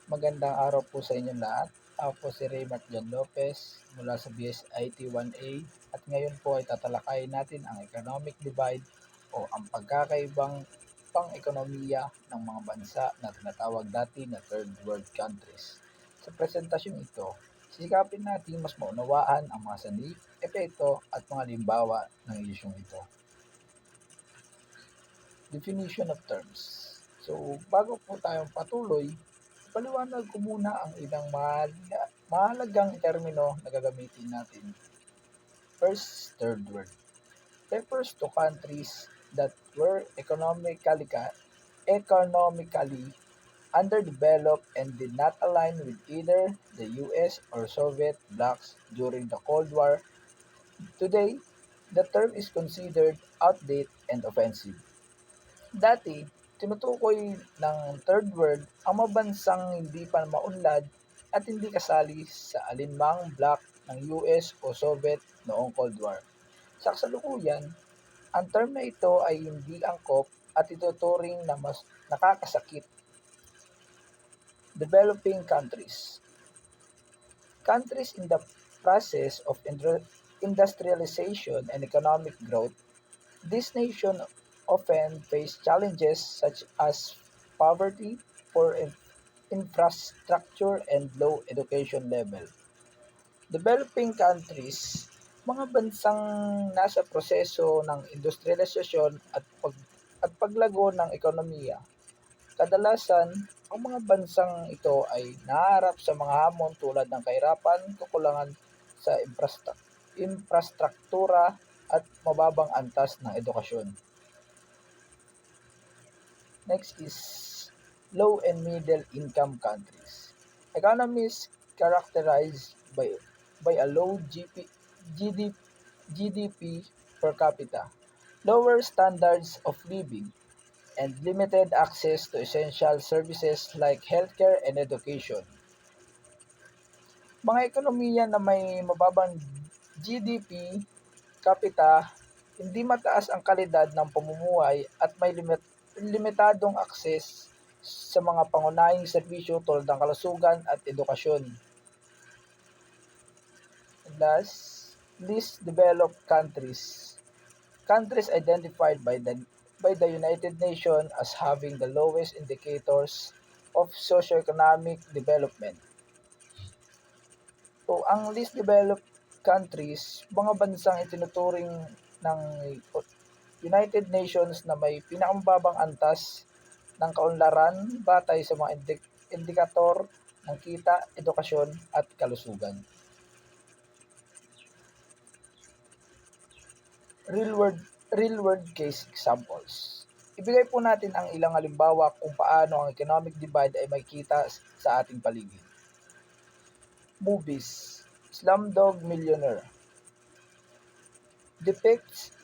Magandang araw po sa inyong lahat. Ako po si Raymart John Lopez mula sa BSIT 1A at ngayon po ay tatalakayin natin ang economic divide o ang pagkakaibang pang-ekonomiya ng mga bansa na tinatawag dati na third world countries. Sa presentasyong ito, sisikapin natin mas maunawaan ang mga sanhi, epekto at mga limbawa ng isyong ito. Definition of terms. So, bago po tayong patuloy, paliwanag ko muna ang ilang mahalagang termino na gagamitin natin. First, third world. Refers to countries that were economically underdeveloped and did not align with either the US or Soviet blocs during the Cold War. Today, the term is considered outdated and offensive. Dati, tinutukoy ng third world ang mga bansang hindi pa maunlad at hindi kasali sa alinmang bloc ng US o Soviet noong Cold War. Sa kasalukuyan, ang term na ito ay hindi angkop at ituturing na mas nakakasakit. Developing countries. Countries in the process of industrialization and economic growth. These nations often face challenges such as poverty, poor infrastructure, and low education level. Developing countries, mga bansang nasa proseso ng industrialisasyon at paglago ng ekonomiya. Kadalasan, ang mga bansang ito ay naharap sa mga hamon tulad ng kahirapan, kakulangan sa infrastruktura at mababang antas ng edukasyon. Next is low and middle income countries. Economies characterized by a low GDP per capita, lower standards of living, and limited access to essential services like healthcare and education. Mga ekonomiya na may mababang GDP capita, hindi mataas ang kalidad ng pamumuhay at may limitadong akses sa mga pangunahing serbisyo tulad ng kalusugan at edukasyon. Last, least developed countries. Countries identified by the United Nations as having the lowest indicators of socioeconomic development. So, ang least developed countries, mga bansang itinuturing ng United Nations na may pinakamababang antas ng kaunlaran batay sa mga indikator ng kita, edukasyon at kalusugan. Real world case examples. Ibigay po natin ang ilang halimbawa kung paano ang economic divide ay makikita sa ating paligid. Movies. Slumdog Millionaire depicts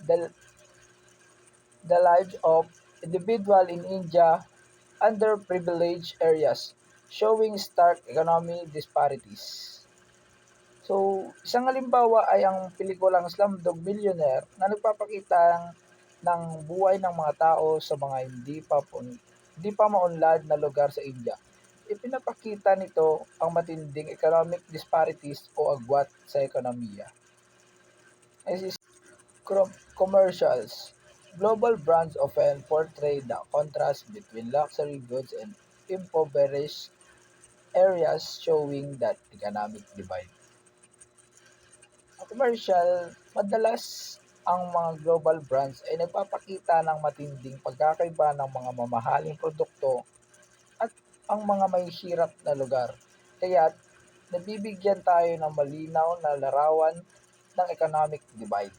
the lives of individual in India underprivileged areas, showing stark economic disparities. So, isang halimbawa ay ang pelikulang Slumdog Millionaire na nagpapakita ng buhay ng mga tao sa mga hindi pa maunlad na lugar sa India. Ipinapakita nito ang matinding economic disparities o agwat sa ekonomiya. Next is commercials. Global brands often portray the contrast between luxury goods and impoverished areas, showing that economic divide. Ang commercial, madalas ang mga global brands ay nagpapakita ng matinding pagkakaiba ng mga mamahaling produkto at ang mga may hirap na lugar. Kaya't nabibigyan tayo ng malinaw na larawan ng economic divide.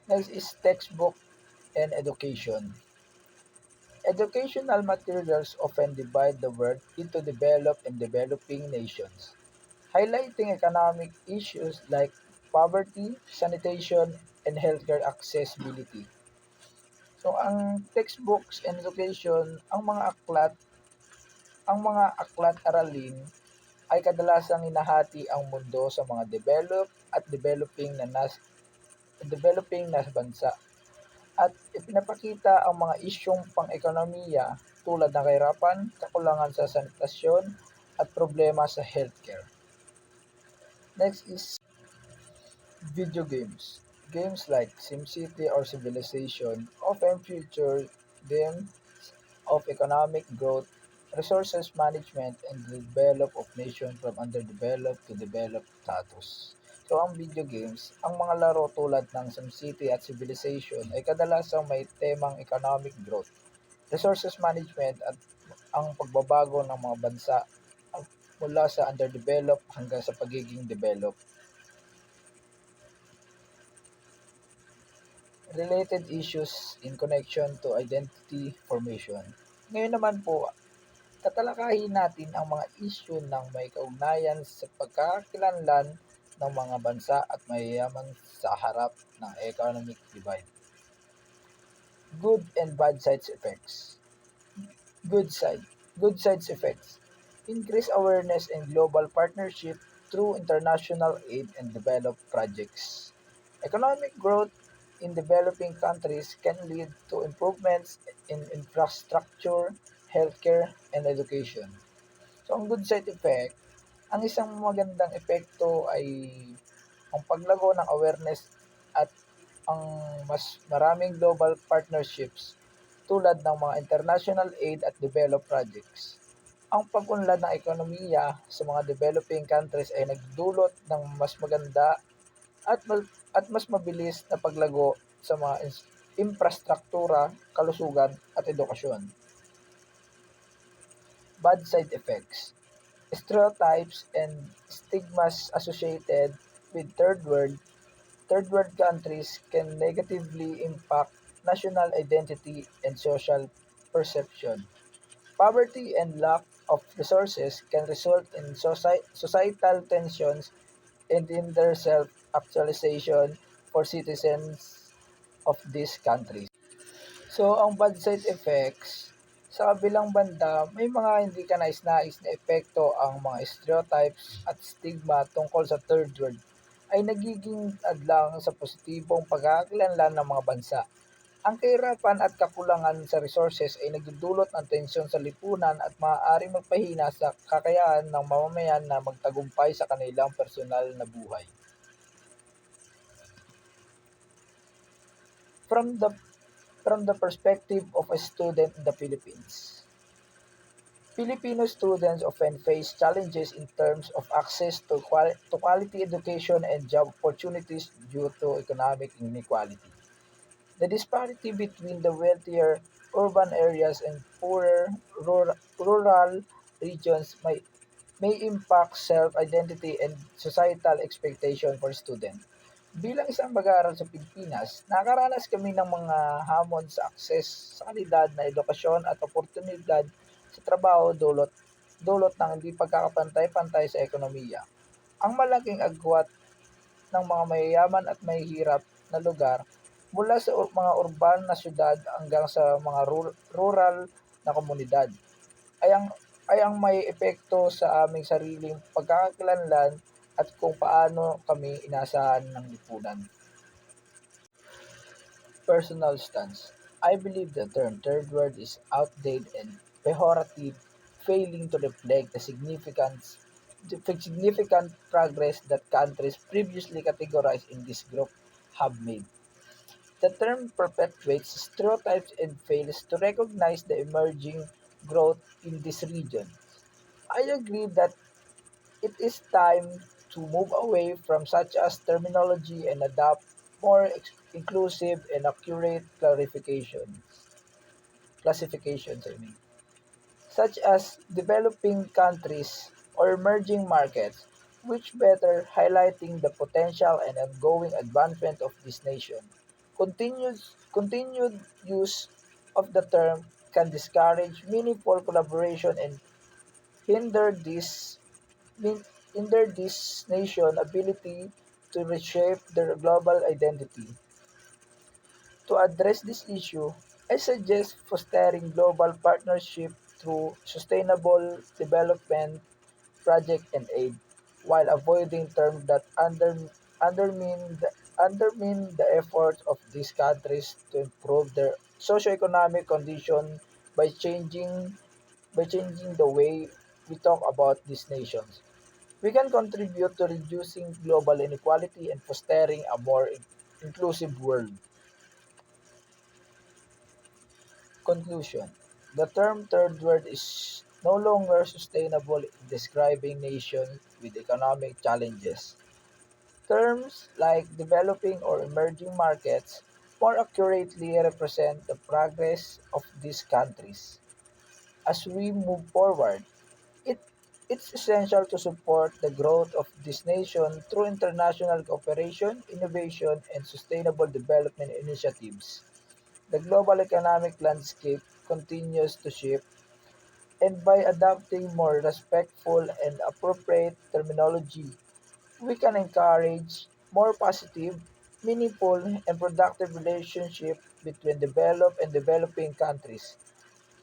Next is textbook and education. Educational materials often divide the world into developed and developing nations, highlighting economic issues like poverty, sanitation, and healthcare accessibility. So, ang textbooks and education, ang mga aklat aralin ay kadalasang hinahati ang mundo sa mga developed at developing na bansa. at ipinapakita ang mga isyung pang-ekonomiya tulad ng kahirapan, kakulangan sa sanitasyon at problema sa healthcare. Next is video games. Games like SimCity or Civilization often feature themes of economic growth, resources management, and the develop of nation from underdeveloped to developed status. So ang video games, ang mga laro tulad ng SimCity at Civilization ay kadalasang may temang economic growth, resources management at ang pagbabago ng mga bansa mula sa underdeveloped hanggang sa pagiging developed. Related issues in connection to identity formation. Ngayon naman po, tatalakayin natin ang mga issue ng may kaugnayan sa pagkakakilanlan ng mga bansa at mayayaman sa harap ng economic divide. Good and bad sides effects. Good side. Good sides effects. Increase awareness and global partnership through international aid and developed projects. Economic growth in developing countries can lead to improvements in infrastructure, healthcare, and education. So, ang good side effect, ang isang magandang epekto ay ang paglago ng awareness at ang mas maraming global partnerships tulad ng mga international aid at develop projects. Ang pag-unlad ng ekonomiya sa mga developing countries ay nagdulot ng mas maganda at mas mabilis na paglago sa mga infrastruktura, kalusugan at edukasyon. Bad side effects. Stereotypes and stigmas associated with third world countries can negatively impact national identity and social perception. Poverty and lack of resources can result in societal tensions and in their self-actualization for citizens of these countries. So, ang bad side effects, sa kabilang banda, may mga hindi ka nais-nais na epekto ang mga stereotypes at stigma tungkol sa third world ay nagiging adlang sa positibong pagkakakilanlan ng mga bansa. Ang kahirapan at kakulangan sa resources ay nagdudulot ng tensyon sa lipunan at maaaring magpahina sa kakayahan ng mamamayan na magtagumpay sa kanilang personal na buhay. From the from the perspective of a student in the Philippines, Filipino students often face challenges in terms of access to quality education and job opportunities due to economic inequality. The disparity between the wealthier urban areas and poorer rural regions may impact self-identity and societal expectation for students. Bilang isang mag-aaral sa Pilipinas, nakaranas kami ng mga hamon sa akses sa kalidad na edukasyon at oportunidad sa trabaho dulot ng hindi pagkakapantay-pantay sa ekonomiya. Ang malaking agwat ng mga mayayaman at mahihirap na lugar mula sa mga urban na syudad hanggang sa mga rural na komunidad ay ang may epekto sa aming sariling pagkakakilanlan at kung paano kami inaasahan ng lipunan. Personal stance. I believe the term third world is outdated and pejorative, failing to reflect the significant progress that countries previously categorized in this group have made. The term perpetuates stereotypes and fails to recognize the emerging growth in this region. I agree that it is time to move away from such as terminology and adopt more inclusive and accurate classifications, such as developing countries or emerging markets, which better highlighting the potential and ongoing advancement of this nation. Continued use of the term can discourage meaningful collaboration and hinder this hinder this nation ability to reshape their global identity. To address this issue, I suggest fostering global partnership through sustainable development project and aid, while avoiding terms that undermine undermine the efforts of these countries to improve their socioeconomic condition by changing the way we talk about these nations. We can contribute to reducing global inequality and fostering a more inclusive world. Conclusion: the term third world is no longer sustainable in describing nations with economic challenges. Terms like developing or emerging markets more accurately represent the progress of these countries. As we move forward, it, it's essential to support the growth of this nation through international cooperation, innovation, and sustainable development initiatives. The global economic landscape continues to shift, and by adopting more respectful and appropriate terminology, we can encourage more positive, meaningful, and productive relationships between developed and developing countries.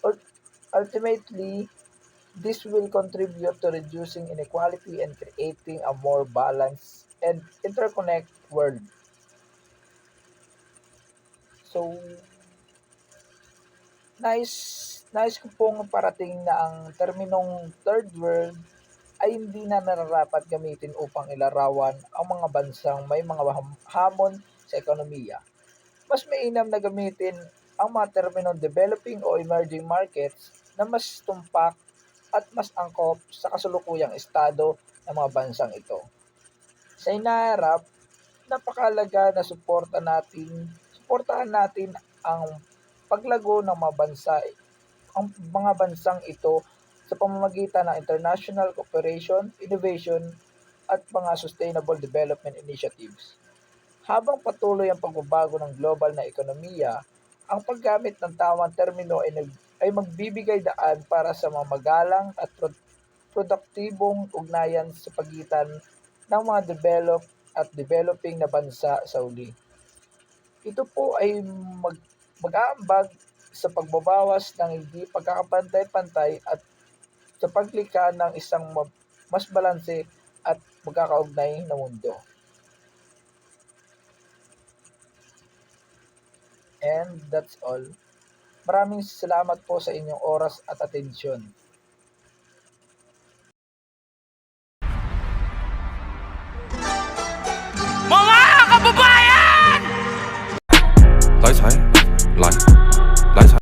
Ul- Ultimately, this will contribute to reducing inequality and creating a more balanced and interconnected world. So, nais ko pong parating na ang terminong third world ay hindi na nararapat gamitin upang ilarawan ang mga bansang may mga hamon sa ekonomiya. Mas mainam na gamitin ang mga terminong developing o emerging markets na mas tumpak at mas angkop sa kasulukuyang estado ng mga bansang ito. Sa hinaharap, napakahalaga na suportahan natin ang paglago ng mga bansang ito sa pamamagitan ng international cooperation, innovation, at mga sustainable development initiatives. Habang patuloy ang pagbabago ng global na ekonomiya, ang paggamit ng tamang termino ay magbibigay daan para sa mga magalang at produktibong ugnayan sa pagitan ng mga developed at developing na bansa sa uli. Ito po ay mag-aambag sa pagbabawas ng hindi pagkakapantay-pantay at sa paglikha ng isang mas balanse at magkakaugnay na mundo. And that's all. Maraming salamat po sa inyong oras at atensyon.